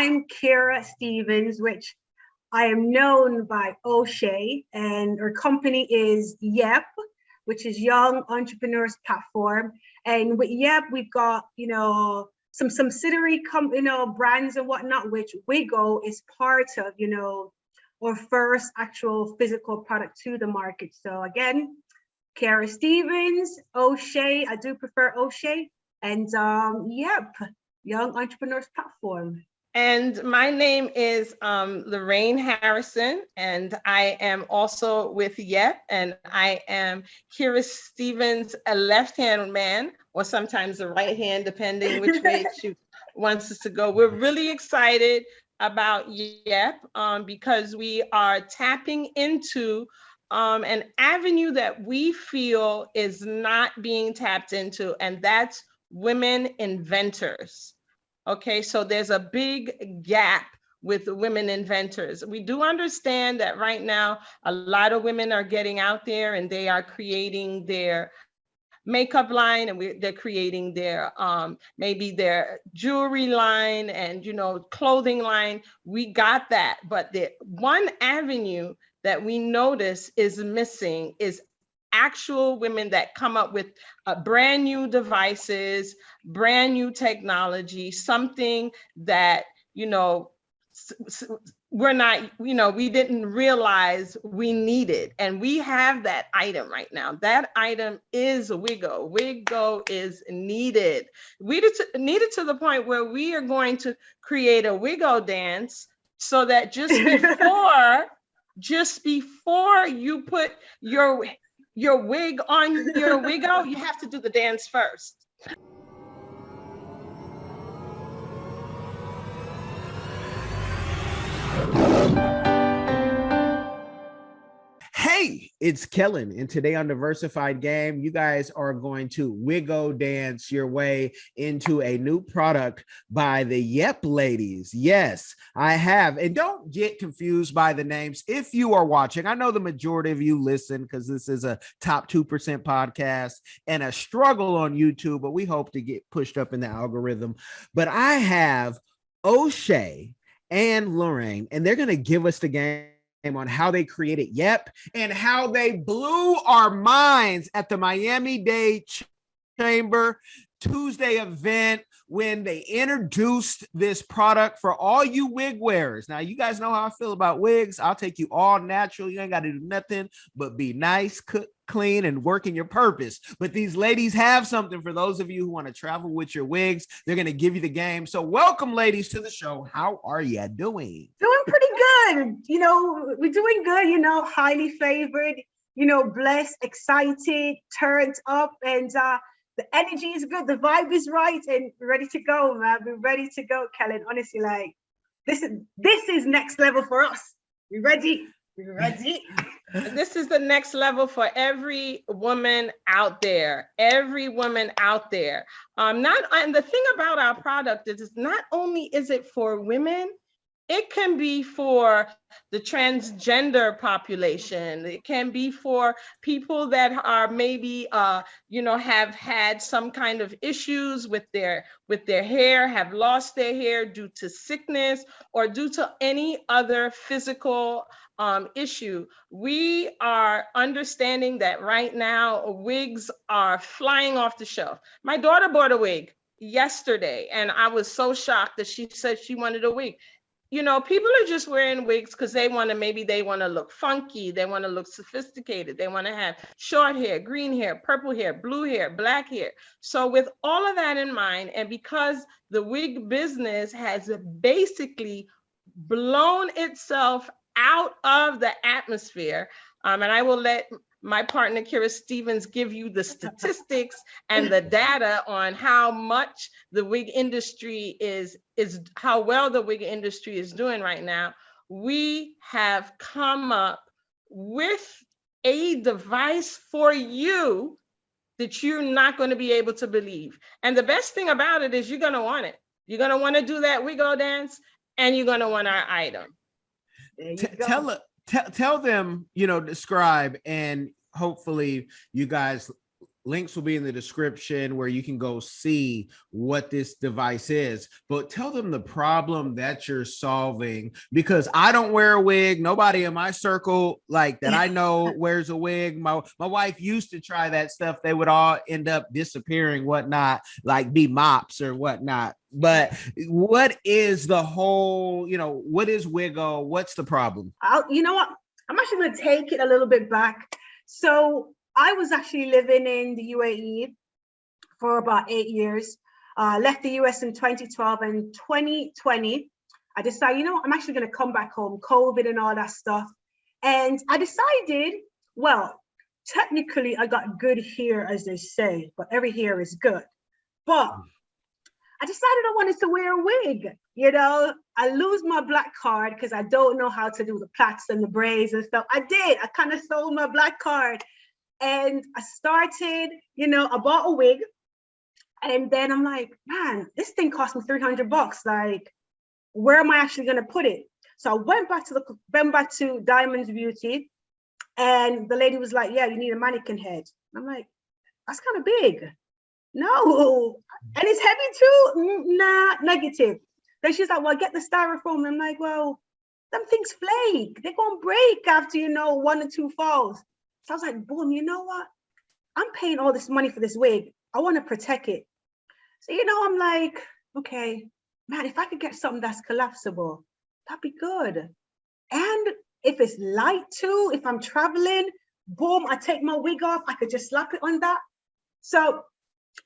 I'm Kira Stevens, which I am known by O'Shea, and our company is YEP, which is Young Entrepreneurs Platform. And with YEP, we've got, some subsidiary brands and whatnot, which Wiggo is part of, our first actual physical product to the market. So again, Kara Stevens, O'Shea, I do prefer O'Shea, and YEP, Young Entrepreneurs Platform. And my name is Lorraine Harrison, and I am also with YEP, and I am Kira Stevens, a left-hand man, or sometimes the right hand, depending which way she wants us to go. We're really excited about YEP because we are tapping into an avenue that we feel is not being tapped into, and that's women inventors. Okay, so there's a big gap with women inventors. We do understand that right now, a lot of women are getting out there and they are creating their makeup line, and they're creating their maybe their jewelry line and clothing line. We got that, but the one avenue that we notice is missing is actual women that come up with brand new devices, brand new technology, something that, we're not, we didn't realize we needed. And we have that item right now. That item is Wiggo. Wiggo is needed. We needed to the point where we are going to create a Wiggo dance so that just before you put your wig on your Wiggo, you have to do the dance first. Hey, it's Kellen, and today on Diversified Game, you guys are going to Wiggo dance your way into a new product by the YEP ladies. Yes, I have. And don't get confused by the names. If you are watching, I know the majority of you listen because this is a top 2% podcast and a struggle on YouTube, but we hope to get pushed up in the algorithm. But I have O'Shea and Lorraine, and they're going to give us the game on how they created YEP and how they blew our minds at the Miami-Dade Chamber Tuesday event when they introduced this product for all you wig wearers. Now, you guys know how I feel about wigs. I'll take you all natural. You ain't got to do nothing but be nice, cook, clean, and work in your purpose. But these ladies have something for those of you who want to travel with your wigs. They're going to give you the game. So welcome, ladies, to the show. How are you doing? Doing pretty good. We're doing good, highly favored, blessed, excited, turned up, and the energy is good. The vibe is right, and we're ready to go, man. We're ready to go, Kellen. Honestly, this is next level for us. We ready? We're ready. This is the next level for every woman out there. Every woman out there. And the thing about our product is not only is it for women, it can be for the transgender population. It can be for people that are maybe, have had some kind of issues with their hair, have lost their hair due to sickness or due to any other physical issue. We are understanding that right now wigs are flying off the shelf. My daughter bought a wig yesterday, and I was so shocked that she said she wanted a wig. People are just wearing wigs because they want to look funky. They want to look sophisticated. They want to have short hair, green hair, purple hair, blue hair, black hair. So with all of that in mind, and because the wig business has basically blown itself out of the atmosphere, and I will let my partner, Kira Stevens, give you the statistics and the data on how much the wig industry is how well the wig industry is doing right now. We have come up with a device for you that you're not going to be able to believe. And the best thing about it is you're going to want it. You're going to want to do that Wiggo dance, and you're going to want our item. Tell them, describe, and hopefully you guys links will be in the description where you can go see what this device is, but tell them the problem that you're solving, because I don't wear a wig. Nobody in my circle like that I know wears a wig. My wife used to try that stuff. They would all end up disappearing, whatnot, like be mops or whatnot. But what is the whole, what is Wiggo? What's the problem? You know what? I'm actually going to take it a little bit back. So I was actually living in the UAE for about 8 years. Left the US in 2012, and 2020, I decided, I'm actually going to come back home, COVID and all that stuff. And I decided, well, technically I got good hair, as they say, but every hair is good. But I decided I wanted to wear a wig. I lose my black card because I don't know how to do the plaits and the braids and stuff. I kind of sold my black card. And I started, I bought a wig, and then I'm like, man, this thing cost me $300. Like, where am I actually going to put it? So I went back to Diamonds Beauty, and the lady was like, yeah, you need a mannequin head. I'm like, that's kind of big. No, and it's heavy too. Nah, negative. Then she's like, well, get the styrofoam. I'm like, well, them things flake. They're gonna break after 1 or 2 falls. So I was like, boom, you know what? I'm paying all this money for this wig. I want to protect it. So, I'm like, okay, man, if I could get something that's collapsible, that'd be good. And if it's light too, if I'm traveling, boom, I take my wig off, I could just slap it on that. So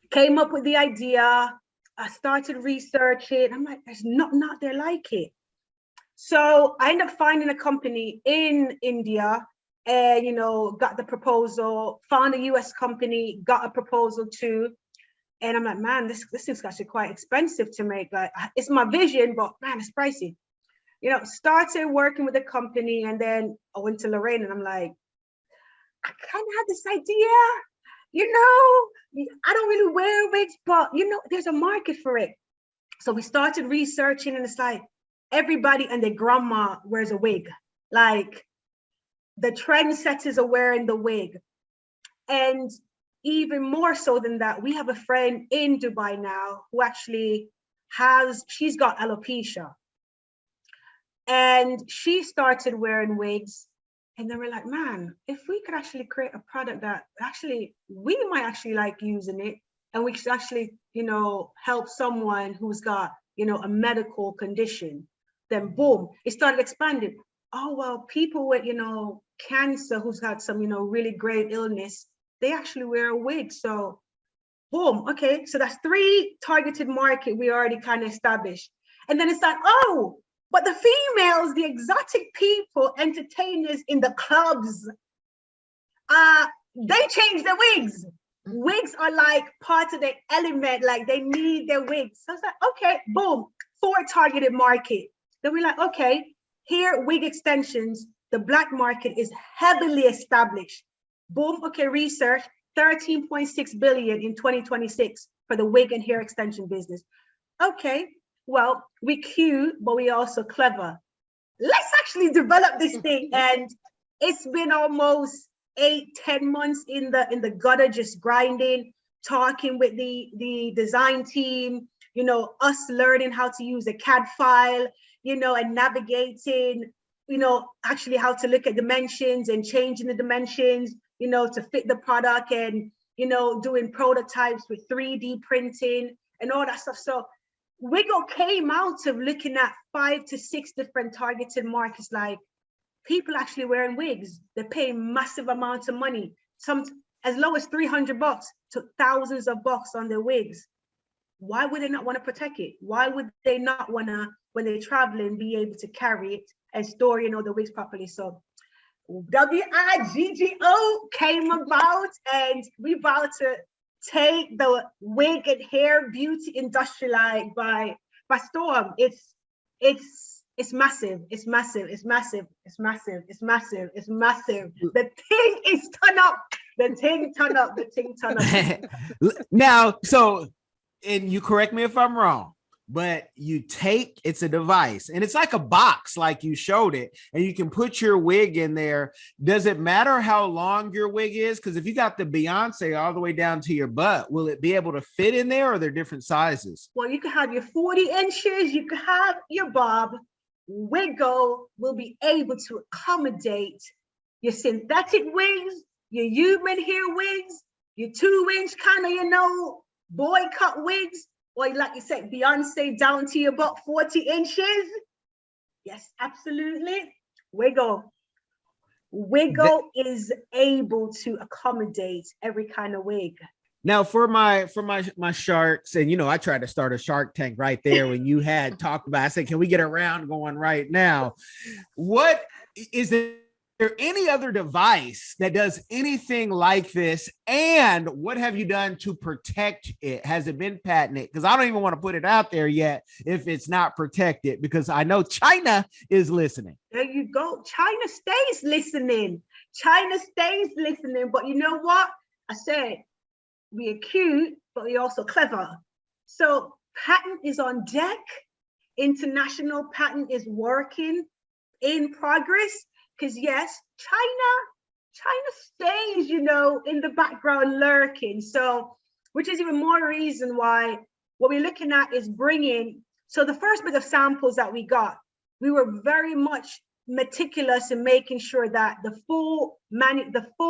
came up with the idea. I started researching. I'm like, there's nothing out there like it. So I ended up finding a company in India, and got the proposal, found a US company, got a proposal too. And I'm like, man, this is actually quite expensive to make. Like, it's my vision, but man, it's pricey. Started working with a company, and then I went to Lorraine, and I'm like, I kind of had this idea, I don't really wear wigs, but there's a market for it. So we started researching, and it's like everybody and their grandma wears a wig. Like, the trendsetters are wearing the wig. And even more so than that, we have a friend in Dubai now who actually she's got alopecia. And she started wearing wigs. And then we're like, man, if we could actually create a product that actually, we might actually like using it, and we should actually, help someone who's got, a medical condition, then boom, it started expanding. Oh, well, people with, cancer who's got some, really great illness, they actually wear a wig. So boom, okay, so that's 3 targeted market we already kind of established. And then it's like, oh, but the females, the exotic people, entertainers in the clubs, they change their wigs. Wigs are like part of the element, like they need their wigs. So it's like, okay, boom, 4 targeted market. Then we're like, okay, here, wig extensions, the black market is heavily established. Boom, okay, research, 13.6 billion in 2026 for the wig and hair extension business. Okay, well, we cute, but we also clever. Let's actually develop this thing. And it's been almost 8-10 months in the gutter, just grinding, talking with the design team, us learning how to use a CAD file, and navigating, actually how to look at dimensions and changing the dimensions, to fit the product, and, doing prototypes with 3D printing and all that stuff. So Wiggo came out of looking at 5 to 6 different targeted markets, like people actually wearing wigs. They're paying massive amounts of money, some as low as $300 to thousands of bucks on their wigs. Why would they not want to protect it? Why would they not want to, when they're traveling, be able to carry it and store, the wigs properly? So WIGGO came about, and we about to take the wig and hair beauty industry like by storm. It's massive. It's massive. It's massive. It's massive. It's massive. It's massive. The thing is turn up. The thing turn up. The thing turn up. Now, so, and you correct me if I'm wrong, but you take, it's a device and it's like a box, like you showed it, and you can put your wig in there. Does it matter how long your wig is? Because if you got the Beyonce all the way down to your butt, will it be able to fit in there, or are there different sizes? Well, you can have your 40 inches, you can have your bob. Wiggo will be able to accommodate your synthetic wigs, your human hair wigs, your 2-inch kind of, boy cut wigs, or like you said, Beyonce down to your butt, 40 inches. Yes, absolutely. Wiggo is able to accommodate every kind of wig. Now for my sharks, and I tried to start a Shark Tank right there when you had talked about, I said, can we get a round going right now? What is there any other device that does anything like this? And what have you done to protect it? Has it been patented? Because I don't even want to put it out there yet if it's not protected, because I know China is listening. There you go. China stays listening. But you know what? I said, we are cute, but we're also clever. So patent is on deck. International patent is working in progress. Because yes, China stays, in the background lurking. So, which is even more reason why what we're looking at is bringing. So the first bit of samples that we got, we were very much meticulous in making sure that the full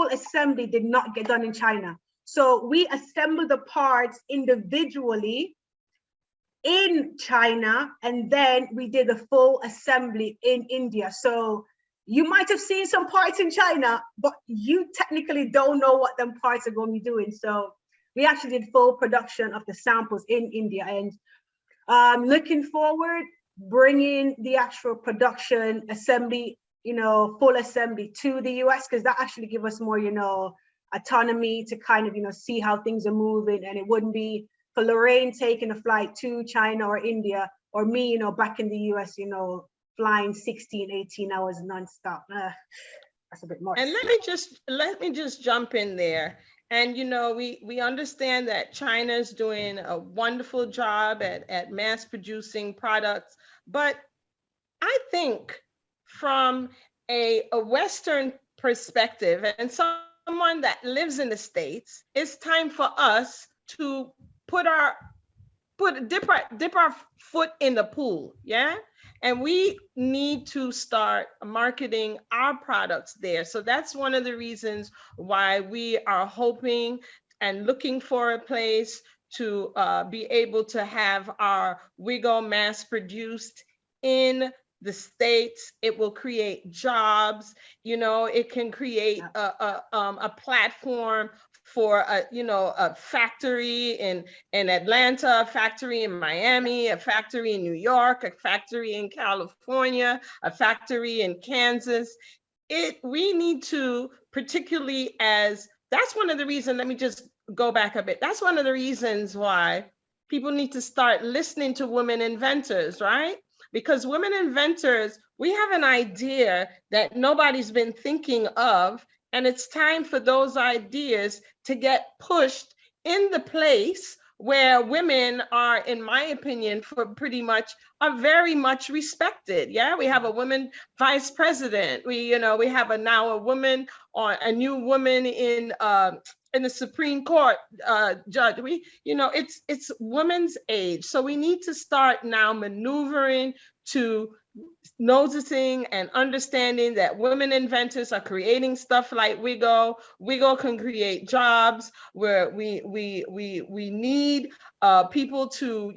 assembly did not get done in China. So we assembled the parts individually in China, and then we did a full assembly in India. So you might have seen some parts in China, but you technically don't know what them parts are going to be doing. So we actually did full production of the samples in India, and looking forward, bringing the actual production assembly, full assembly to the US, because that actually give us more, autonomy to kind of, see how things are moving. And it wouldn't be for Lorraine taking a flight to China or India, or me, back in the US, flying 16, 18 hours nonstop. That's a bit much. And let me just jump in there. And we understand that China is doing a wonderful job at mass producing products, but I think from a Western perspective, and someone that lives in the States, it's time for us to dip our foot in the pool, yeah? And we need to start marketing our products there. So that's one of the reasons why we are hoping and looking for a place to be able to have our Wiggo mass produced in the States. It will create jobs. It can create a platform for a factory in Atlanta, a factory in Miami, a factory in New York, a factory in California, a factory in Kansas. We need to, particularly that's one of the reasons, let me just go back a bit. That's one of the reasons why people need to start listening to women inventors, right? Because women inventors, we have an idea that nobody's been thinking of, and it's time for those ideas to get pushed in the place where women are, in my opinion, are very much respected. Yeah, we have a woman vice president. We have a new woman in the Supreme Court judge. It's women's age. So we need to start now maneuvering to noticing and understanding that women inventors are creating stuff like Wiggo. Wiggo can create jobs where we need people to,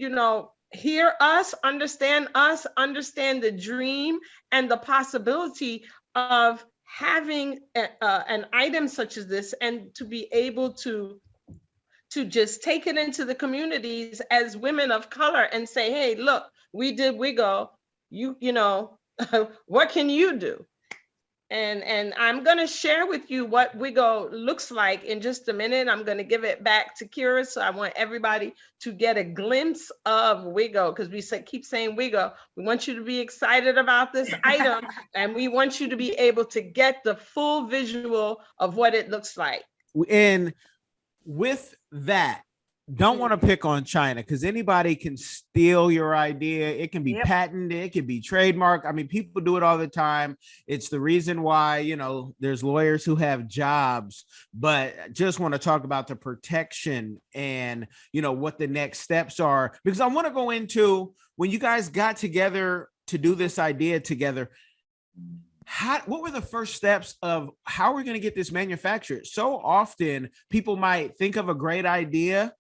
hear us, understand the dream and the possibility of having an item such as this, and to be able to just take it into the communities as women of color and say, hey, look, we did Wiggo. What can you do? And I'm going to share with you what Wiggo looks like in just a minute. I'm going to give it back to Kira. So I want everybody to get a glimpse of Wiggo, because we keep saying Wiggo. We want you to be excited about this item, and we want you to be able to get the full visual of what it looks like. And with that, don't want to pick on China because anybody can steal your idea. It can be patented, it can be trademarked. I mean, people do it all the time. It's the reason why, you know, there's lawyers who have jobs, but just want to talk about the protection and, you know, what the next steps are, because I want to go into when you guys got together to do this idea together. What were the first steps of how we're going to get this manufactured? So often people might think of a great idea,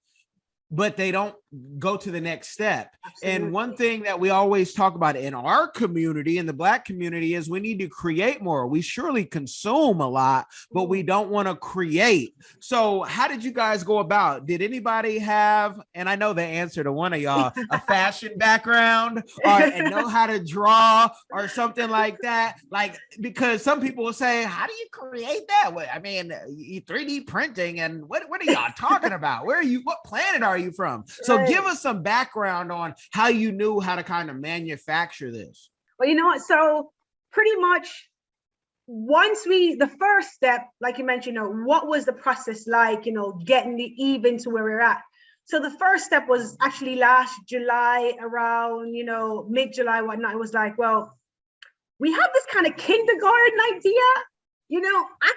but they don't go to the next step. Absolutely. And one thing that we always talk about in our community, in the Black community, is we need to create more. We surely consume a lot, but we don't want to create. So how did you guys go about? Did anybody have, and I know the answer to one of y'all, a fashion background and know how to draw or something like that? Like, because some people will say, how do you create that? I mean, 3D printing and what are y'all talking about? Where are you? What planet are you from? So give us some background on how you knew how to kind of manufacture this. Well, you know what? So pretty much once the first step, like you mentioned, you know, what was the process like, you know, getting the even to where we're at? So the first step was actually last July, around, you know, mid-July, whatnot. It was like, well, we have this kind of kindergarten idea, you know, I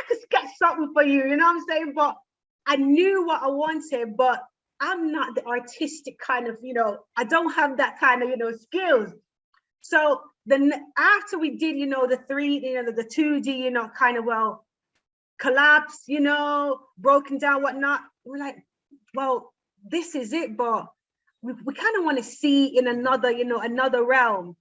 could sketch something for you, you know what I'm saying? But I knew what I wanted, but I'm not the artistic kind of, you know, I don't have that kind of, you know, skills. So then after we did, you know, the 3D, you know, the 2D, you know, kind of, well, collapse, you know, broken down, whatnot, we're like, well, this is it, but we kind of want to see in another, you know, another realm.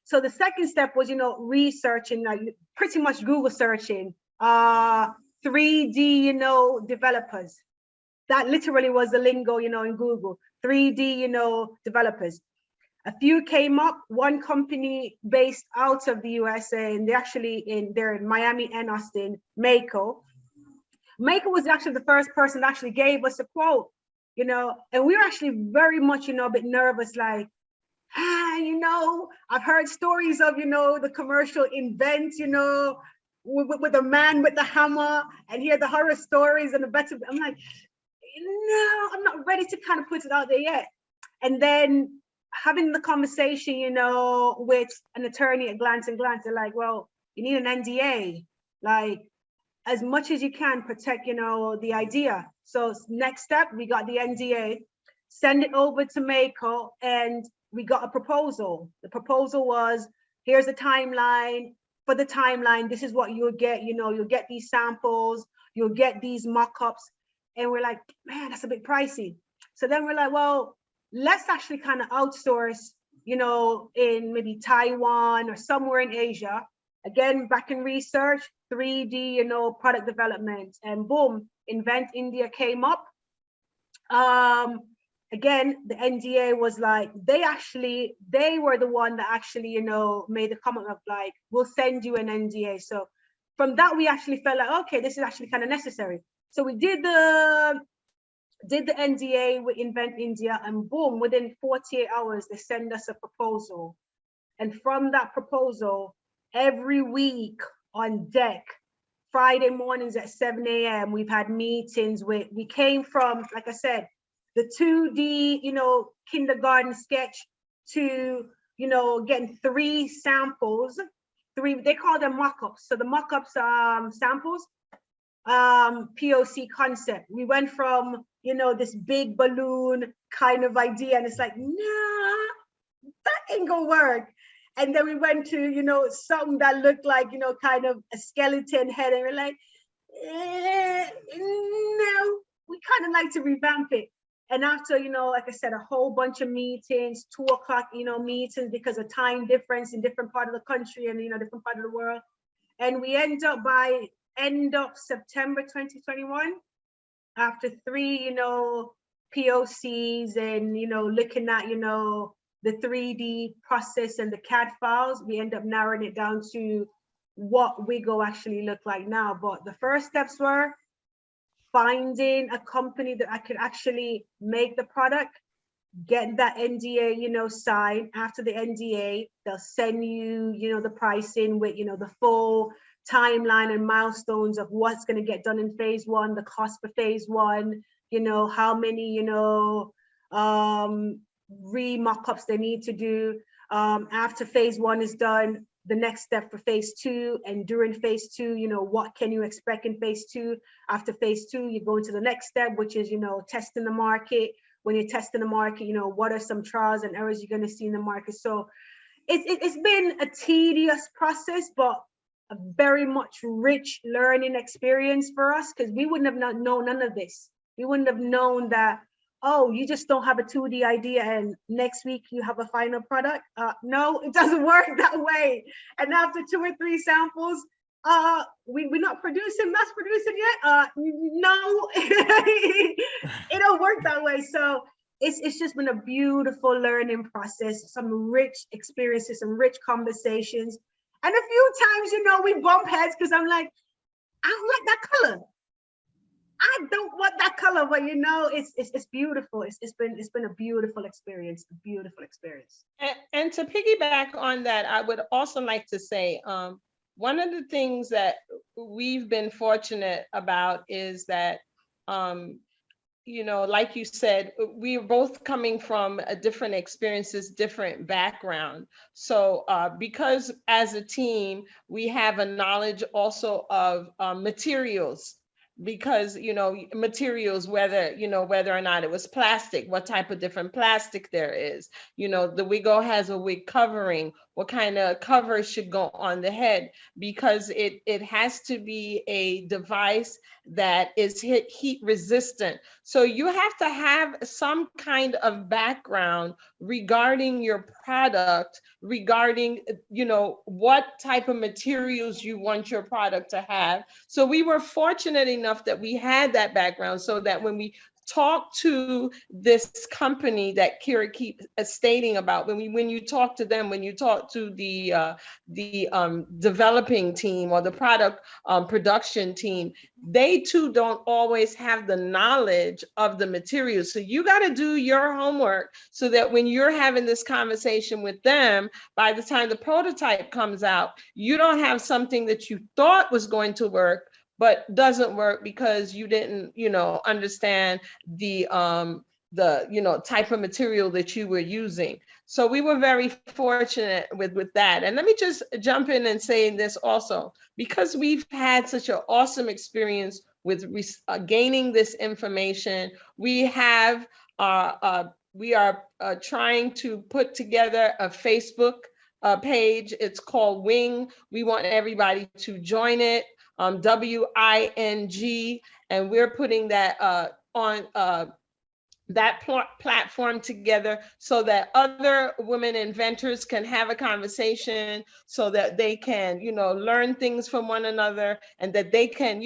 So the second step was, you know, researching, like pretty much Google searching, 3D, you know, developers. That literally was the lingo, you know, in Google, 3D, you know, developers. A few came up, one company based out of the USA, and they're in Miami and Austin, Mako. Mako was actually the first person that actually gave us a quote, you know, and we were actually very much, you know, a bit nervous, like, you know, I've heard stories of, you know, the commercial Invent, you know, with the man with the hammer, and hear the horror stories and the better. I'm like, no, I'm not ready to kind of put it out there yet. And then having the conversation, you know, with an attorney at Glance and Glance, they're like, well, you need an NDA, like as much as you can protect, you know, the idea. So next step, we got the NDA, send it over to Mako, and we got a proposal. The proposal was, here's a timeline. For the timeline, this is what you'll get, you know, you'll get these samples, you'll get these mock-ups. And we're like, man, that's a bit pricey. So then we're like, well, let's actually kind of outsource, you know, in maybe Taiwan or somewhere in Asia. Again, back in research, 3D, you know, product development, and boom, Invent India came up. Again, the NDA was like, they were the one that actually, you know, made the comment of like, we'll send you an NDA. So from that, we actually felt like, okay, this is actually kind of necessary. So we did the NDA with Invent India, and boom, within 48 hours, they send us a proposal. And from that proposal, every week on deck, Friday mornings at 7 a.m., we've had meetings we came from, like I said, the 2D, you know, kindergarten sketch to, you know, getting 3 samples, they call them mock-ups. So the mock-ups samples, POC concept. We went from, you know, this big balloon kind of idea, and it's like, nah, that ain't gonna work. And then we went to, you know, something that looked like, you know, kind of a skeleton head, and we're like, no, we kind of like to revamp it. And after, you know, like I said, a whole bunch of meetings, 2 o'clock, you know, meetings because of time difference in different part of the country and, you know, different part of the world. And we end up by end of September 2021, after 3, you know, POCs and, you know, looking at, you know, the 3D process and the CAD files, we end up narrowing it down to what Wiggo actually look like now. But the first steps were finding a company that I could actually make the product, get that NDA, you know, signed. After the NDA, they'll send you, you know, the pricing with, you know, the full timeline and milestones of what's going to get done in phase 1, the cost for phase 1, how many, re-mock-ups they need to do. After phase 1 is done, the next step for phase 2, and during phase 2, what can you expect in phase 2? After phase 2, you go into the next step, which is, testing the market. When you're testing the market, what are some trials and errors you're going to see in the market? So it's been a tedious process, but a very much rich learning experience for us, because we wouldn't have known none of this. We wouldn't have known that, oh, you just don't have a 2D idea and next week you have a final product. No, it doesn't work that way. And after 2 or 3 samples, we're not mass producing yet. No, it don't work that way. So it's just been a beautiful learning process, some rich experiences, some rich conversations. And a few times, we bump heads because I'm like, I don't like that color. I don't want that color, but it's beautiful. It's been a beautiful experience, And to piggyback on that, I would also like to say, one of the things that we've been fortunate about is that, like you said, we're both coming from different experiences, different background. So because as a team, we have a knowledge also of materials, because materials, whether or not it was plastic, what type of different plastic there is, the Wiggo has a wig covering, what kind of cover should go on the head, because it has to be a device that is heat resistant. So you have to have some kind of background regarding your product, regarding what type of materials you want your product to have. So we were fortunate enough that we had that background, so that when we talk to this company that Kira keeps stating about, when you talk to them, when you talk to the developing team or the product production team, they too don't always have the knowledge of the materials. So you got to do your homework, so that when you're having this conversation with them, by the time the prototype comes out, you don't have something that you thought was going to work but doesn't work because you didn't, understand the type of material that you were using. So we were very fortunate with that. And let me just jump in and say this also, because we've had such an awesome experience with gaining this information. We are trying to put together a Facebook page. It's called Wing. We want everybody to join it. WING, and we're putting that on that platform together, so that other women inventors can have a conversation, so that they can, learn things from one another, and that they can,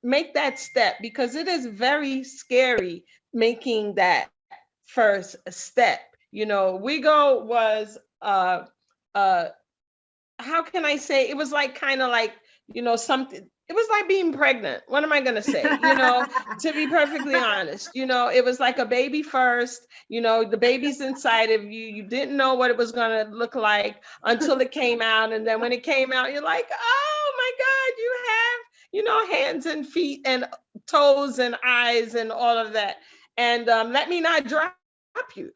make that step, because it is very scary making that first step. Wiggo was how can I say, it was like kind of like, something, it was like being pregnant. What am I going to say? To be perfectly honest, it was like a baby first, the baby's inside of you. You didn't know what it was going to look like until it came out. And then when it came out, you're like, oh my God, you have, hands and feet and toes and eyes and all of that. And let me not drop you,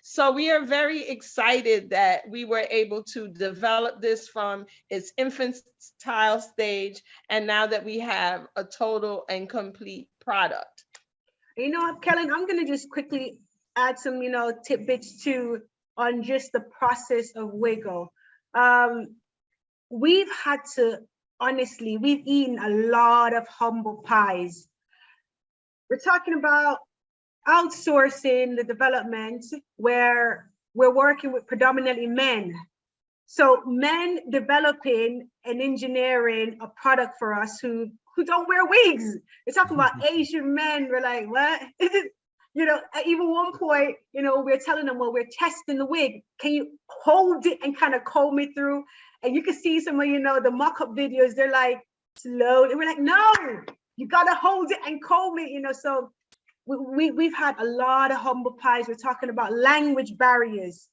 so we are very excited that we were able to develop this from its infantile stage, and now that we have a total and complete product. Kellen, I'm going to just quickly add some, tidbits too on just the process of Wiggo. We've had to, honestly, we've eaten a lot of humble pies. We're talking about outsourcing the development, where we're working with predominantly men. So men developing and engineering a product for us who don't wear wigs. We're talking about Asian men. We're like, what? At even one point, we're telling them, well, we're testing the wig. Can you hold it and kind of comb it through? And you can see some of, the mock-up videos. They're like, slow. And we're like, no, you got to hold it and comb it, so we've had a lot of humble pies. We're talking about language barriers.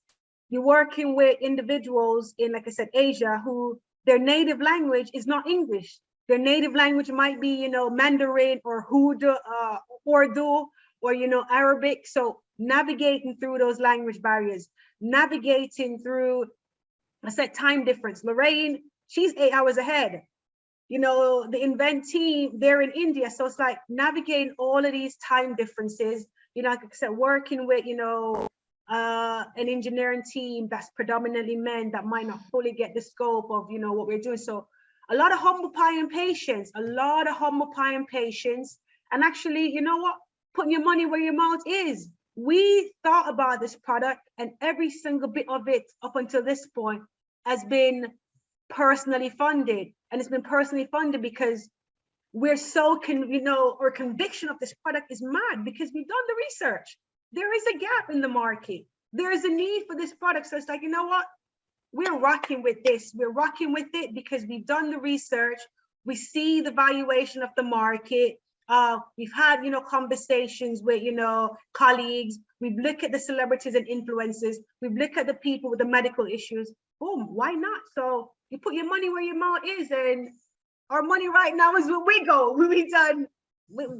You're working with individuals in, like I said, Asia, who their native language is not English. Their native language might be, Mandarin or Urdu, or, Arabic. So navigating through those language barriers, navigating through, I said, time difference. Lorraine, she's 8 hours ahead. The Invent team, they're in India. So it's like navigating all of these time differences, like I said, working with, an engineering team that's predominantly men that might not fully get the scope of, what we're doing. So a lot of humble pie and patience, And actually, you know what? Putting your money where your mouth is. We thought about this product, and every single bit of it up until this point has been personally funded. And it's been personally funded because we're so, our conviction of this product is mad, because we've done the research. There is a gap in the market. There is a need for this product. So it's like, you know what? We're rocking with this. We're rocking with it because we've done the research. We see the valuation of the market. We've had, conversations with, colleagues. We've looked at the celebrities and influencers. We've looked at the people with the medical issues. Boom, why not? So you put your money where your mouth is, and our money right now is with Wiggo.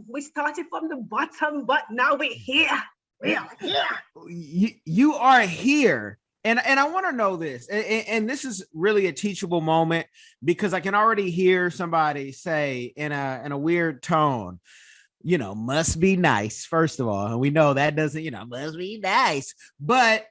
We started from the bottom, but now we're here. We are here. You are here. And I want to know this, and this is really a teachable moment, because I can already hear somebody say in a weird tone, must be nice. First of all, and we know that doesn't, must be nice, but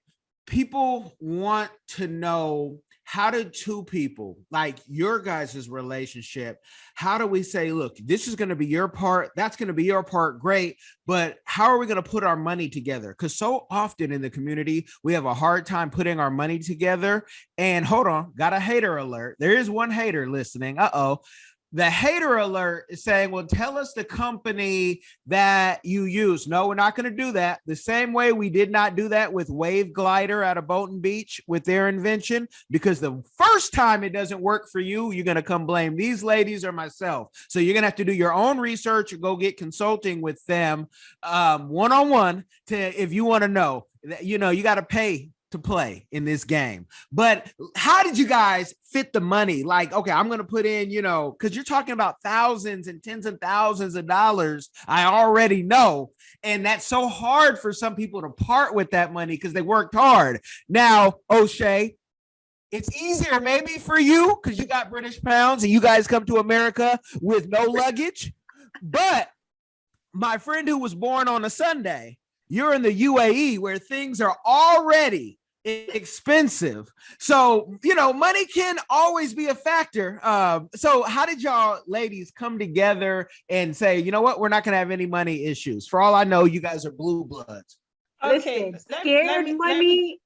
people want to know, how do two people like your guys' relationship, how do we say, look, this is going to be your part, that's going to be your part, great, but how are we going to put our money together? Because so often in the community, we have a hard time putting our money together. And hold on, got a hater alert. There is one hater listening. The hater alert is saying, well, tell us the company that you use. No, we're not going to do that. The same way we did not do that with Wave Glider out of Bolton Beach with their invention, because the first time it doesn't work for you, you're going to come blame these ladies or myself. So you're going to have to do your own research or go get consulting with them one-on-one if you want to know. You got to pay to play in this game. But how did you guys fit the money? Like, okay, I'm going to put in, because you're talking about thousands and tens of thousands of dollars. I already know. And that's so hard for some people to part with that money because they worked hard. Now, O'Shea, it's easier maybe for you because you got British pounds and you guys come to America with no luggage. But my friend who was born on a Sunday, you're in the UAE where things are already expensive. So, money can always be a factor. So how did y'all ladies come together and say, you know what, we're not going to have any money issues? For all I know, you guys are blue bloods. Okay. Listen, scared money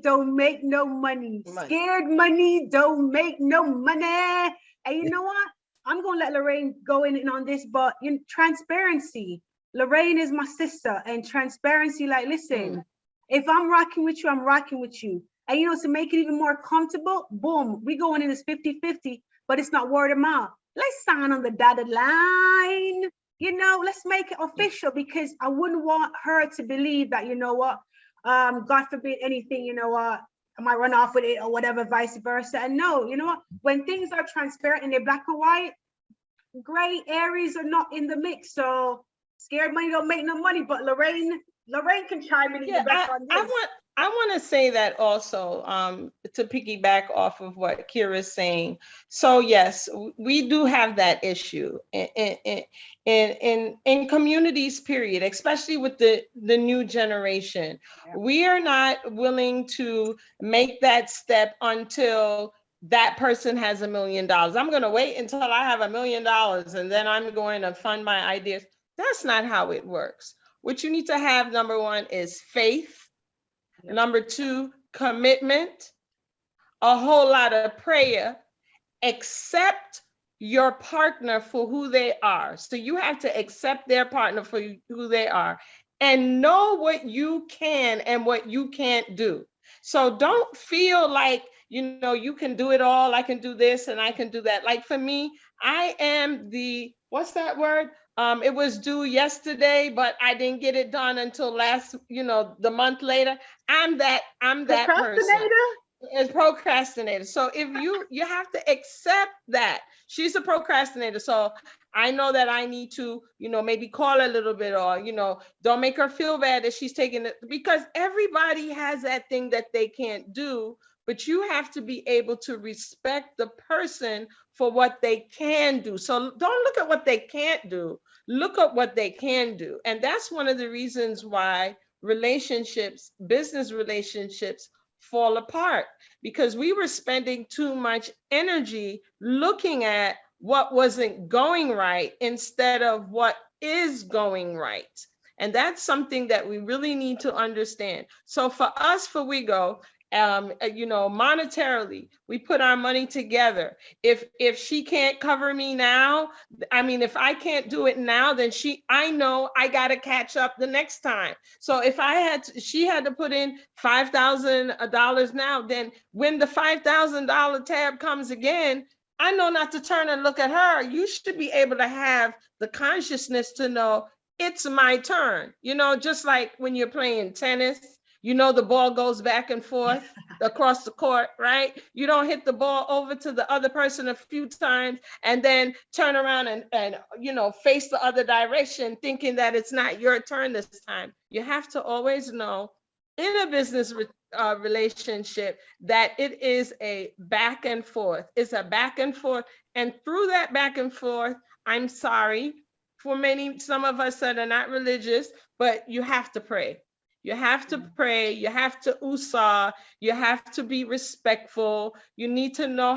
don't make no money. Scared money don't make no money. And you know what? I'm going to let Lorraine go in on this, but transparency. Lorraine is my sister, and transparency, like, listen, if I'm rocking with you, I'm rocking with you. And, to make it even more comfortable, boom, we going in as 50-50, but it's not word of mouth. Let's sign on the dotted line, let's make it official, because I wouldn't want her to believe that, God forbid anything, I might run off with it or whatever, vice versa. And no, when things are transparent and they're black and white, gray areas are not in the mix. So scared money don't make no money, but Lorraine can chime in. Yeah, I want to say that also, to piggyback off of what Kira's saying. So yes, we do have that issue in communities, period, especially with the new generation. Yeah. We are not willing to make that step until that person has $1 million. I'm going to wait until I have $1 million and then I'm going to fund my ideas. That's not how it works. What you need to have, number one, is faith. Yep. Number two, commitment, a whole lot of prayer, accept your partner for who they are. So you have to accept their partner for who they are and know what you can and what you can't do. So don't feel like, you can do it all. I can do this and I can do that. Like for me, I am what's that word? It was due yesterday, but I didn't get it done until the month later. I'm that person. Is procrastinator. So if you have to accept that she's a procrastinator. So I know that I need to, maybe call a little bit, or, don't make her feel bad that she's taking it, because everybody has that thing that they can't do, but you have to be able to respect the person for what they can do. So don't look at what they can't do. Look at what they can do. And that's one of the reasons why relationships, business relationships, fall apart, because we were spending too much energy looking at what wasn't going right instead of what is going right. And that's something that we really need to understand. So for us, for Wiggo, monetarily, we put our money together. If she can't cover me now, I mean, if I can't do it now, then I know I got to catch up the next time. So if she had to put in $5,000 now, then when the $5,000 tab comes again, I know not to turn and look at her. You should be able to have the consciousness to know it's my turn. Just like when you're playing tennis, the ball goes back and forth across the court, right? You don't hit the ball over to the other person a few times and then turn around and face the other direction thinking that it's not your turn this time. You have to always know in a business relationship that it is a back and forth. It's a back and forth. And through that back and forth, I'm sorry for some of us that are not religious, but you have to pray. You have to pray. You have to usa. You have to be respectful. You need to know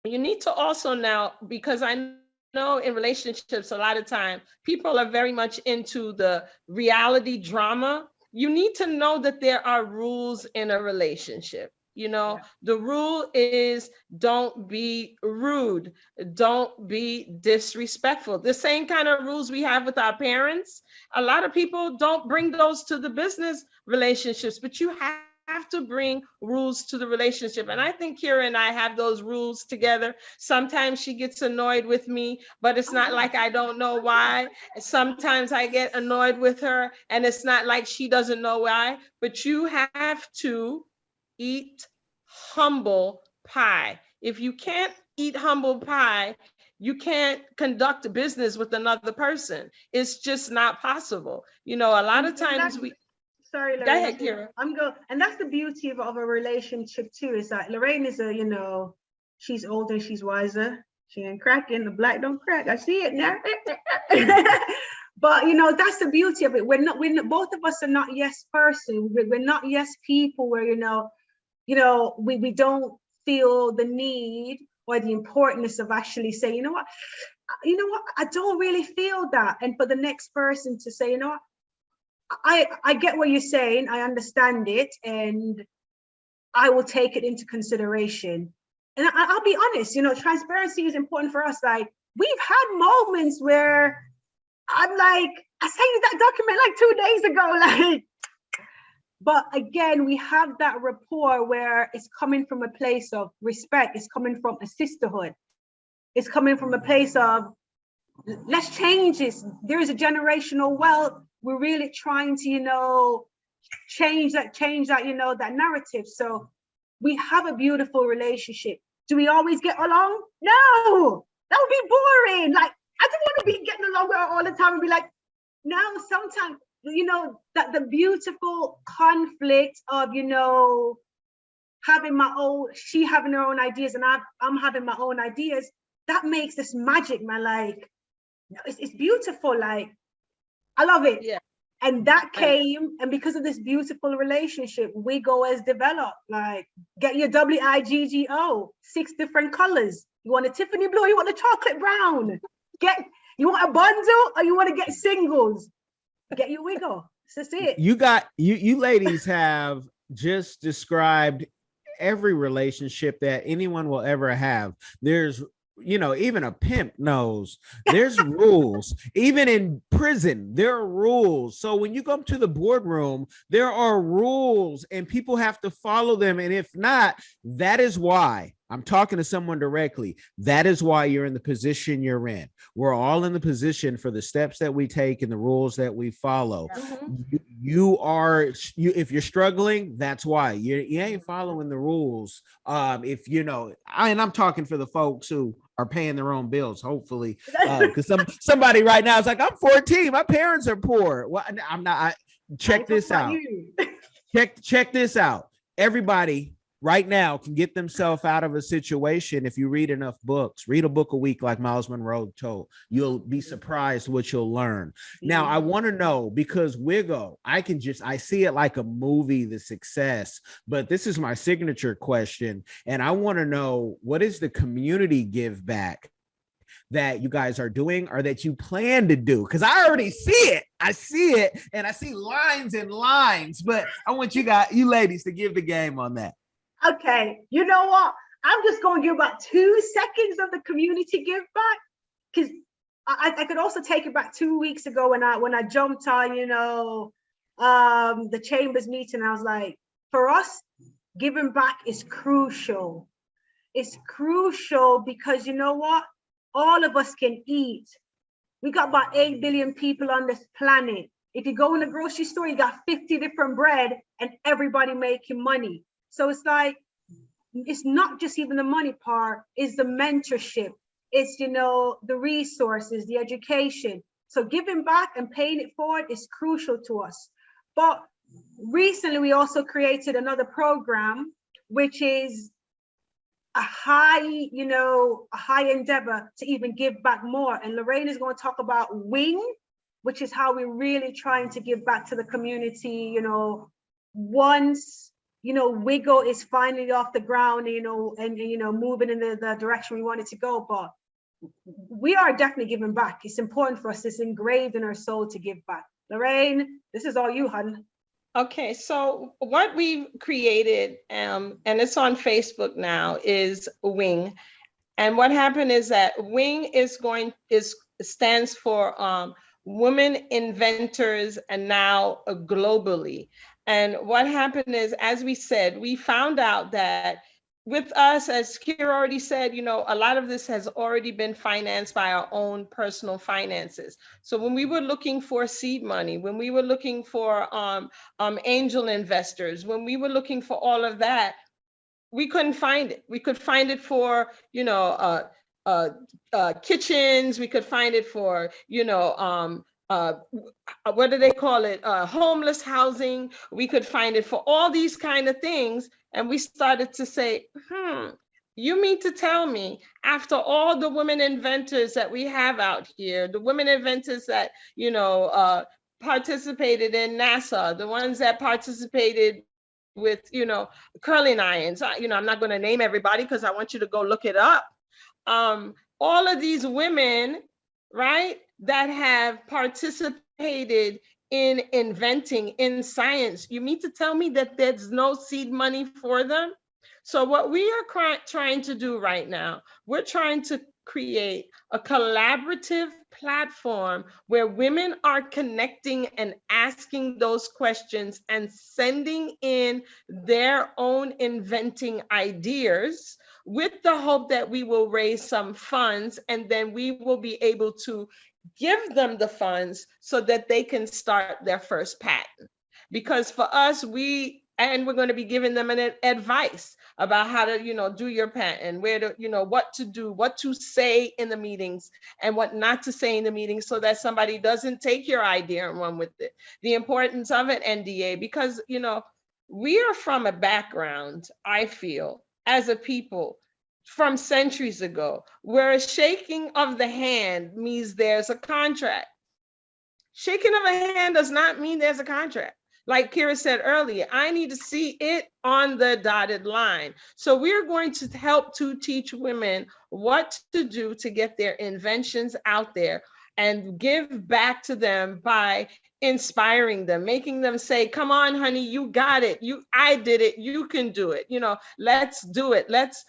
you need to also now, because I know in relationships, a lot of time, people are very much into the reality drama. You need to know that there are rules in a relationship. The rule is don't be rude. Don't be disrespectful. The same kind of rules we have with our parents. A lot of people don't bring those to the business relationships, but you have to bring rules to the relationship. And I think Kira and I have those rules together. Sometimes she gets annoyed with me, but it's not like I don't know why. Sometimes I get annoyed with her and it's not like she doesn't know why, but you have to eat humble pie. If you can't eat humble pie, you can't conduct business with another person. It's just not possible. A lot of times Sorry, Lorraine. Go ahead, Kira. And that's the beauty of a relationship too. Is that Lorraine is she's older, she's wiser. She ain't cracking. The black don't crack. I see it now. But that's the beauty of it. We're not. Both of us are not yes person. We're not yes people. Where we don't feel the need or the importance of actually saying, what, I don't really feel that. And for the next person to say, what, I get what you're saying. I understand it. And I will take it into consideration. And I'll be honest, transparency is important for us. Like, we've had moments where I'm like, I sent you that document like 2 days ago, like, but again, we have that rapport where it's coming from a place of respect. It's coming from a sisterhood. It's coming from a place of, let's change this. There is a generational wealth. We're really trying to, change that, that narrative. So we have a beautiful relationship. Do we always get along? No, that would be boring. Like, I don't want to be getting along with her all the time and be like, no, sometimes, that the beautiful conflict of, having she having her own ideas and I'm having my own ideas, that makes this magic, man. Like, it's beautiful. Like, I love it. Yeah. And that came, and because of this beautiful relationship, Wiggo has developed. Like, get your WIGGO, 6 different colors. You want a Tiffany blue, or you want a chocolate brown? You want a bundle, or you want to get singles? Get your Wiggo. That's it. You ladies have just described every relationship that anyone will ever have. There's even a pimp knows there's rules. Even in prison, there are rules. So when you come to the boardroom, there are rules and people have to follow them. And if not, that is why I'm talking to someone directly. That is why you're in the position you're in. We're all in the position for the steps that we take and the rules that we follow. If you're struggling, that's why you ain't following the rules. If you know, and I'm talking for the folks who are paying their own bills, hopefully, because somebody right now is like, I'm 14, my parents are poor. Well, I'm not. Check this out. Check this out. Everybody right now can get themselves out of a situation if you read enough books. Read a book a week, like Miles Monroe told. You'll be surprised what you'll learn. Now, I want to know, because Wiggo, I see it like a movie, the success, but this is my signature question. And I want to know, what is the community give back that you guys are doing or that you plan to do? Because I already see it. I see it, and I see lines and lines, but I want you ladies to give the game on that. Okay, you know what? I'm just going to give about 2 seconds of the community give back, because I could also take it back 2 weeks ago when I jumped on, the chambers meeting. I was like, for us, giving back is crucial. It's crucial because you know what? All of us can eat. We got about 8 billion people on this planet. If you go in the grocery store, you got 50 different bread and everybody making money. So it's like, it's not just even the money part, it's the mentorship. It's, the resources, the education. So giving back and paying it forward is crucial to us. But recently we also created another program, which is a high endeavor to even give back more. And Lorraine is going to talk about Wing, which is how we're really trying to give back to the community, once Wiggo is finally off the ground, and moving in the direction we want it to go. But we are definitely giving back. It's important for us. It's engraved in our soul to give back. Lorraine, this is all you, hun. Okay, so what we've created, and it's on Facebook now, is Wing. And what happened is that Wing stands for Women Inventors, and now globally. And what happened is, as we said, we found out that with us, as Kira already said, a lot of this has already been financed by our own personal finances. So when we were looking for seed money, when we were looking for angel investors, when we were looking for all of that, we couldn't find it. We could find it for, kitchens. We could find it for, what do they call it? Homeless housing. We could find it for all these kind of things. And we started to say, you mean to tell me, after all the women inventors that we have out here, the women inventors that, participated in NASA, the ones that participated with, curling irons, I'm not going to name everybody because I want you to go look it up. All of these women, right, that have participated in inventing, in science, you mean to tell me that there's no seed money for them? So what we are trying to do right now, we're trying to create a collaborative platform where women are connecting and asking those questions and sending in their own inventing ideas, with the hope that we will raise some funds, and then we will be able to give them the funds so that they can start their first patent. Because for us, we're going to be giving them an advice about how to, do your patent, where to, what to do, what to say in the meetings and what not to say in the meetings, so that somebody doesn't take your idea and run with it. The importance of an NDA, because, we are from a background, I feel, as a people, from centuries ago, where a shaking of the hand means there's a contract. Shaking of a hand does not mean there's a contract. Like Kira said earlier, I need to see it on the dotted line. So we're going to help to teach women what to do to get their inventions out there and give back to them by inspiring them, making them say, come on, honey, you got it. I did it. You can do it. Let's do it. Let's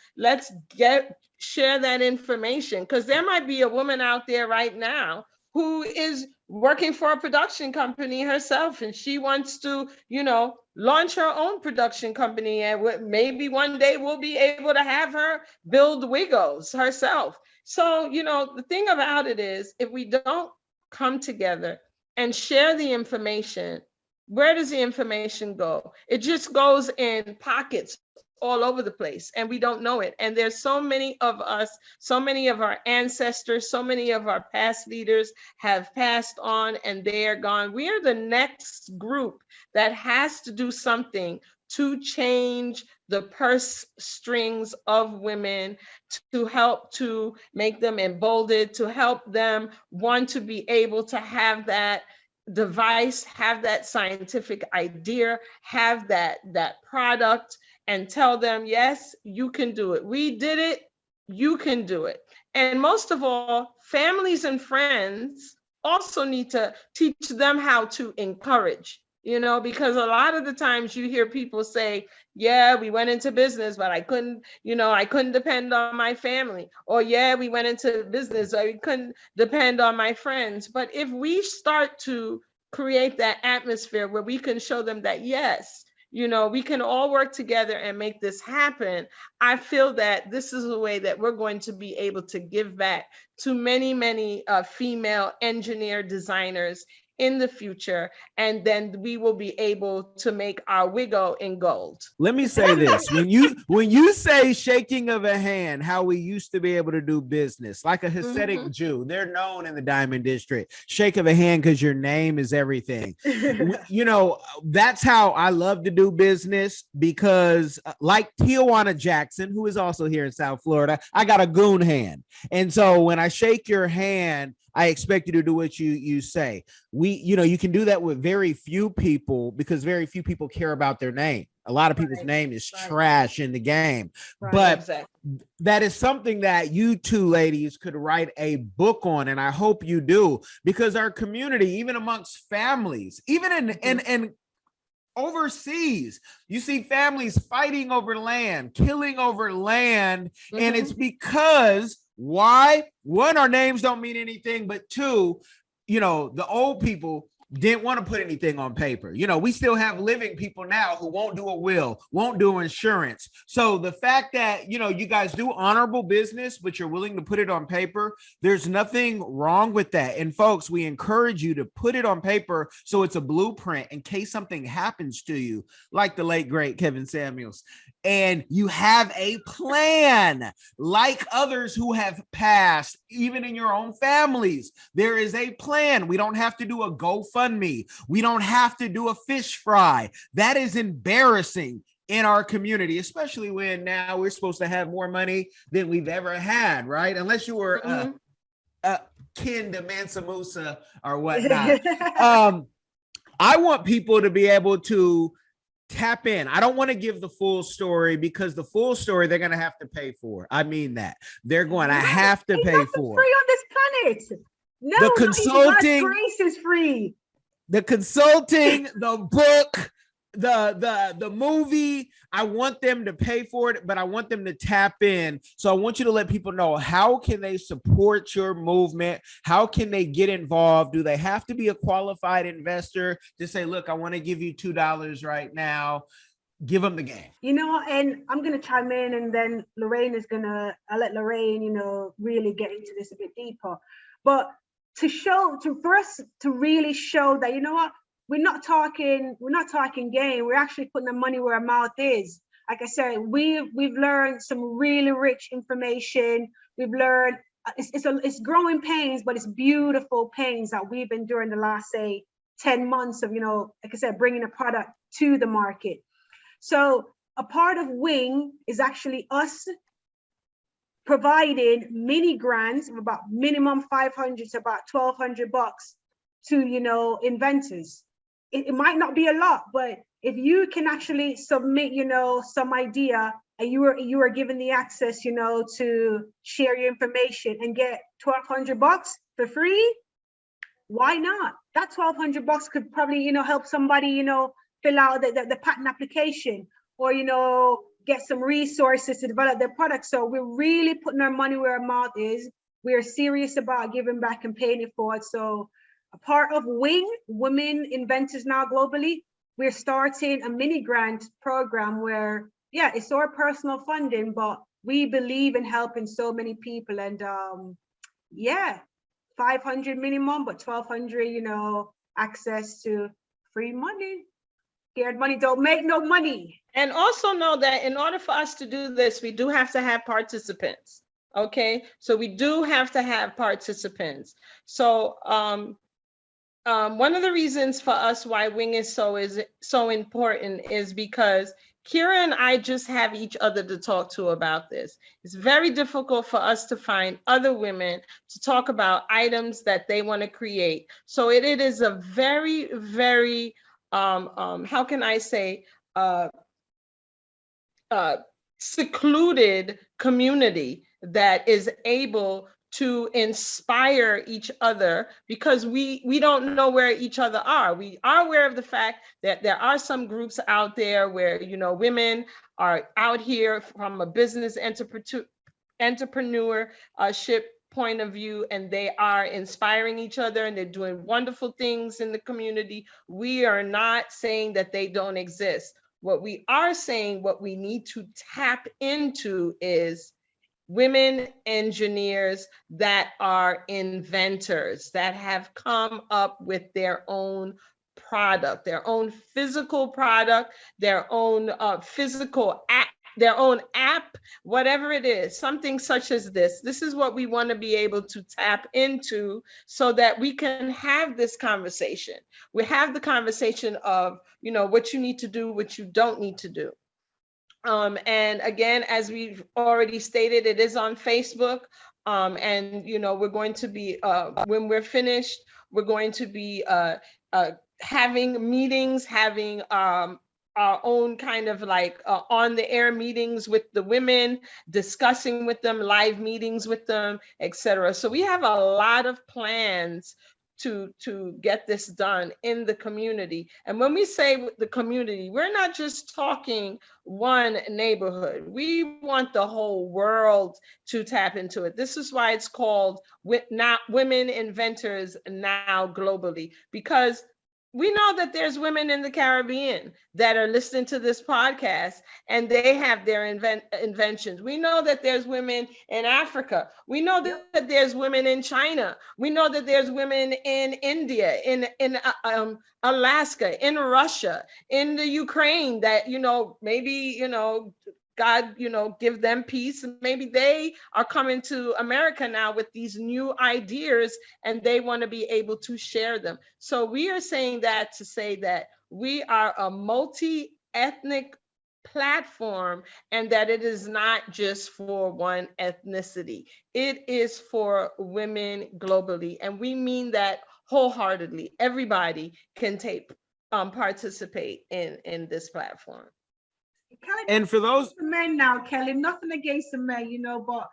share that information. Because there might be a woman out there right now who is working for a production company herself, and she wants to, launch her own production company. And maybe one day we'll be able to have her build Wiggos herself. So, the thing about it is, if we don't come together and share the information, where does the information go? It just goes in pockets all over the place, and we don't know it. And there's so many of us, so many of our ancestors, so many of our past leaders have passed on and they are gone. We are the next group that has to do something to change the purse strings of women, to help to make them emboldened, to help them want to be able to have that device, have that scientific idea, have that product, and tell them, yes, you can do it. We did it, you can do it. And most of all, families and friends also need to teach them how to encourage, because a lot of the times you hear people say, yeah, we went into business, but I couldn't depend on my family. Or yeah, we went into business, I couldn't depend on my friends. But if we start to create that atmosphere where we can show them that, yes, we can all work together and make this happen, I feel that this is a way that we're going to be able to give back to many, many female engineer designers in the future, and then we will be able to make our Wiggo in gold. Let me say this: when you say shaking of a hand, how we used to be able to do business, like a Hasidic Jew, they're known in the Diamond District. Shake of a hand because your name is everything. That's how I love to do business, because like Tijuana Jackson, who is also here in South Florida, I got a goon hand, and so when I shake your hand, I expect you to do what you say. You can do that with very few people, because very few people care about their name. A lot of people's name is trash in the game. But that is something that you two ladies could write a book on, and I hope you do, because our community, even amongst families, even in overseas, you see families fighting over land, killing over land, and it's because why? One, our names don't mean anything, but two, the old people didn't want to put anything on paper. We still have living people now who won't do a will, won't do insurance. So the fact that, you guys do honorable business, but you're willing to put it on paper, there's nothing wrong with that. And folks, we encourage you to put it on paper so it's a blueprint in case something happens to you, like the late, great Kevin Samuels. And you have a plan, like others who have passed, even in your own families. There is a plan. We don't have to do a GoFundMe. We don't have to do a fish fry. That is embarrassing in our community, especially when now we're supposed to have more money than we've ever had, right? Unless you were kin to Mansa Musa or whatnot. I want people to be able to tap in. I don't want to give the full story, because the full story they're going to have to pay for. I mean that. They're going to have to pay for. Free on this planet. No, the consulting, grace is free. The consulting, the book, the movie, I want them to pay for it, but I want them to tap in. So I want you to let people know, how can they support your movement? How can they get involved? Do they have to be a qualified investor to say, look, I want to give you $2 right now? Give them the game. And I'm going to chime in, and then I'll let Lorraine, really get into this a bit deeper. But for us to really show that, what, we're not talking game. We're actually putting the money where our mouth is. Like I said, we've learned some really rich information. We've learned it's growing pains, but it's beautiful pains that we've been during the last, say, 10 months of, like I said, bringing a product to the market. So a part of Wing is actually us providing mini grants of about minimum 500 to about $1,200 to, inventors. It might not be a lot, but if you can actually submit, some idea, and you are given the access, to share your information and get $1,200 for free, why not? That $1,200 could probably, help somebody, fill out the patent application, or, get some resources to develop their product. So we're really putting our money where our mouth is. We're serious about giving back and paying it forward. So a part of Wing, Women Inventors Now Globally. We're starting a mini grant program where, yeah, it's our personal funding, but we believe in helping so many people. And yeah, 500 minimum, but 1,200, you know, access to free money. Scared money don't make no money. And also know that in order for us to do this, we do have to have participants. Okay, so we do have to have participants. So one of the reasons for us why Wing is so important is because Kira and I just have each other to talk to about this. It's very difficult for us to find other women to talk about items that they want to create. So it is a very, very, how can I say, secluded community that is able to inspire each other, because we don't know where each other are. We are aware of the fact that there are some groups out there where, you know, women are out here from a business entrepreneurship point of view, and they are inspiring each other and they're doing wonderful things in the community. We are not saying that they don't exist. What we are saying, what we need to tap into is women engineers that are inventors, that have come up with their own product, their own physical product, their own physical app, their own app, whatever it is, something such as this. This is what we want to be able to tap into so that we can have this conversation. We have the conversation of, you know, what you need to do, what you don't need to do. And again, as we've already stated, it is on Facebook. And, you know, we're going to be, when we're finished, we're going to be having meetings, having our own kind of like on the air meetings with the women, discussing with them, live meetings with them, etc. So we have a lot of plans to get this done in the community. And when we say the community, we're not just talking one neighborhood. We want the whole world to tap into it. This is why it's called Women Inventors Now Globally, because we know that there's women in the Caribbean that are listening to this podcast and they have their inventions. We know that there's women in Africa. We know that there's women in China. We know that there's women in India, in Alaska, in Russia, in the Ukraine that, you know, maybe, you know, God, you know, give them peace. And maybe they are coming to America now with these new ideas and they want to be able to share them. So we are saying that to say that we are a multi-ethnic platform and that it is not just for one ethnicity. It is for women globally. And we mean that wholeheartedly. Everybody can participate in this platform. And for those men now, Kelly, nothing against the men, you know, but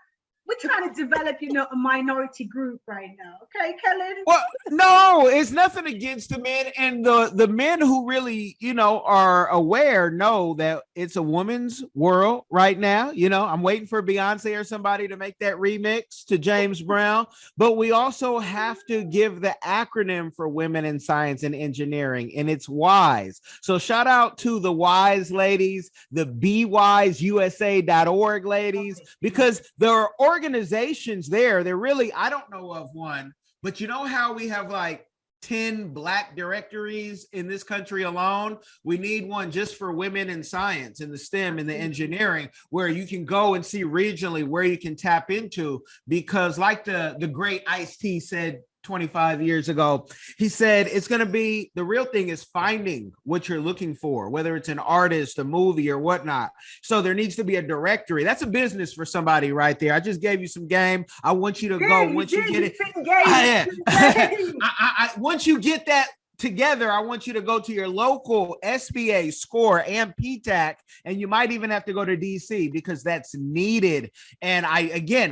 we're trying to develop, you know, a minority group right now. Okay, Kelly? Well, no, it's nothing against the men. And the men who really, you know, are aware know that it's a woman's world right now. You know, I'm waiting for Beyonce or somebody to make that remix to James Brown. But we also have to give the acronym for women in science and engineering, and it's WISE. So shout out to the WISE ladies, the BWISEusa.org ladies, because there are organizations there. They're really, I don't know of one, but you know how we have like 10 Black directories in this country alone? We need one just for women in science, in the STEM, and the engineering, where you can go and see regionally where you can tap into, because like the great Ice-T said 25 years ago, he said, it's going to be, the real thing is finding what you're looking for, whether it's an artist, a movie, or whatnot. So there needs to be a directory. That's a business for somebody right there. I just gave you some game. I want you to go once you get it. Once you get that together, I want you to go to your local SBA, SCORE, and PTAC, and you might even have to go to DC because that's needed. And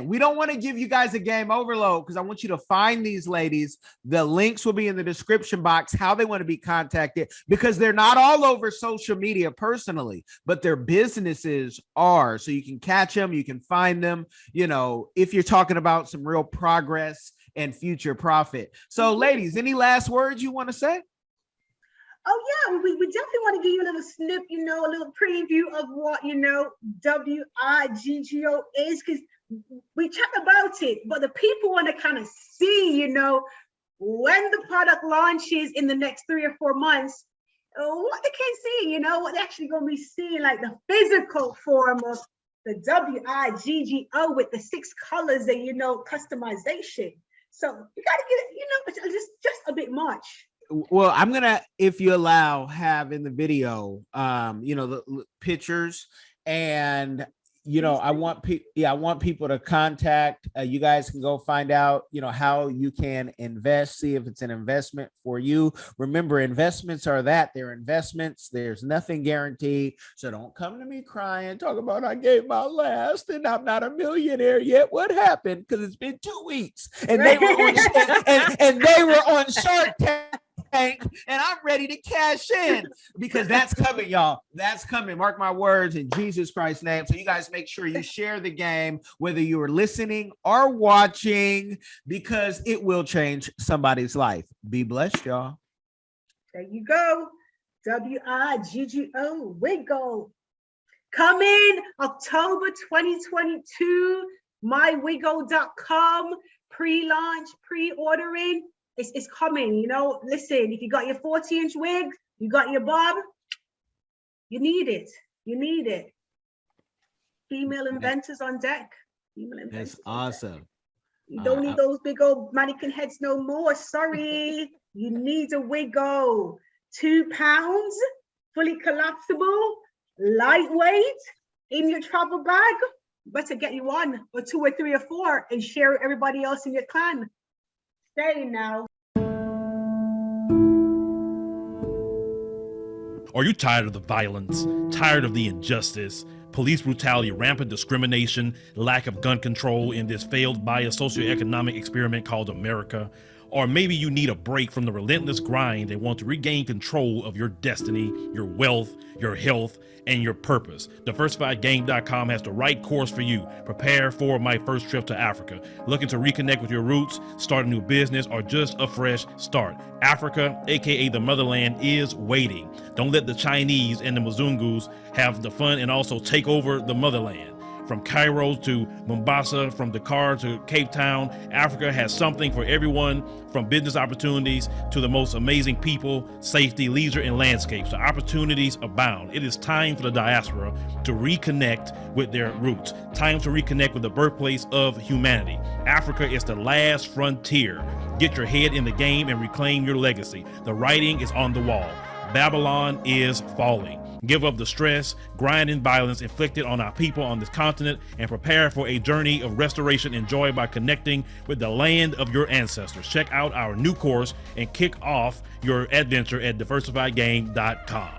we don't want to give you guys a game overload because I want you to find these ladies. The links will be in the description box, how they want to be contacted, because they're not all over social media personally, but their businesses are. So you can catch them, you can find them, you know, if you're talking about some real progress and future profit. So ladies, any last words you want to say? Oh yeah, we definitely want to give you a little snip, you know, a little preview of what, you know, WIGGO is, because we chat about it, but the people want to kind of see, you know, when the product launches in the next 3 or 4 months, what they can see, you know, what they're actually going to be seeing, like the physical form of the WIGGO with the 6 colors and, you know, customization. So you got to get it, you know, just a bit much. Well, I'm gonna, if you allow, have in the video, you know, the pictures, and you know, I want people to contact. You guys can go find out, you know, how you can invest, see if it's an investment for you. Remember, investments are that, they're investments. There's nothing guaranteed. So don't come to me crying, talk about I gave my last and I'm not a millionaire yet. What happened? Because it's been 2 weeks and they were on and they were on Shark Tank, and I'm ready to cash in, because that's coming, y'all. That's coming. Mark my words in Jesus Christ's name. So you guys make sure you share the game, whether you are listening or watching, because it will change somebody's life. Be blessed, y'all. There you go. WIGGO, Wiggo. Coming October 2022, mywiggo.com, pre-launch, pre-ordering. It's coming, you know. Listen, if you got your 40-inch wig, you got your bob, you need it. You need it. Female inventors on deck. That's awesome. You don't need those big old mannequin heads no more. Sorry. You need a Wiggo. 2 pounds, fully collapsible, lightweight, in your travel bag. Better get you 1 or 2 or 3 or 4 and share with everybody else in your clan. Stay now. Are you tired of the violence, tired of the injustice, police brutality, rampant discrimination, lack of gun control in this failed biased socioeconomic experiment called America? Or maybe you need a break from the relentless grind and want to regain control of your destiny, your wealth, your health, and your purpose. DiversifiedGame.com has the right course for you. Prepare for my first trip to Africa. Looking to reconnect with your roots, start a new business, or just a fresh start. Africa, aka the motherland, is waiting. Don't let the Chinese and the Mzungus have the fun and also take over the motherland. From Cairo to Mombasa, from Dakar to Cape Town, Africa has something for everyone, from business opportunities to the most amazing people, safety, leisure, and landscapes. The opportunities abound. It is time for the diaspora to reconnect with their roots. Time to reconnect with the birthplace of humanity. Africa is the last frontier. Get your head in the game and reclaim your legacy. The writing is on the wall. Babylon is falling. Give up the stress, grind, and violence inflicted on our people on this continent and prepare for a journey of restoration enjoyed by connecting with the land of your ancestors. Check out our new course and kick off your adventure at diversifiedgame.com.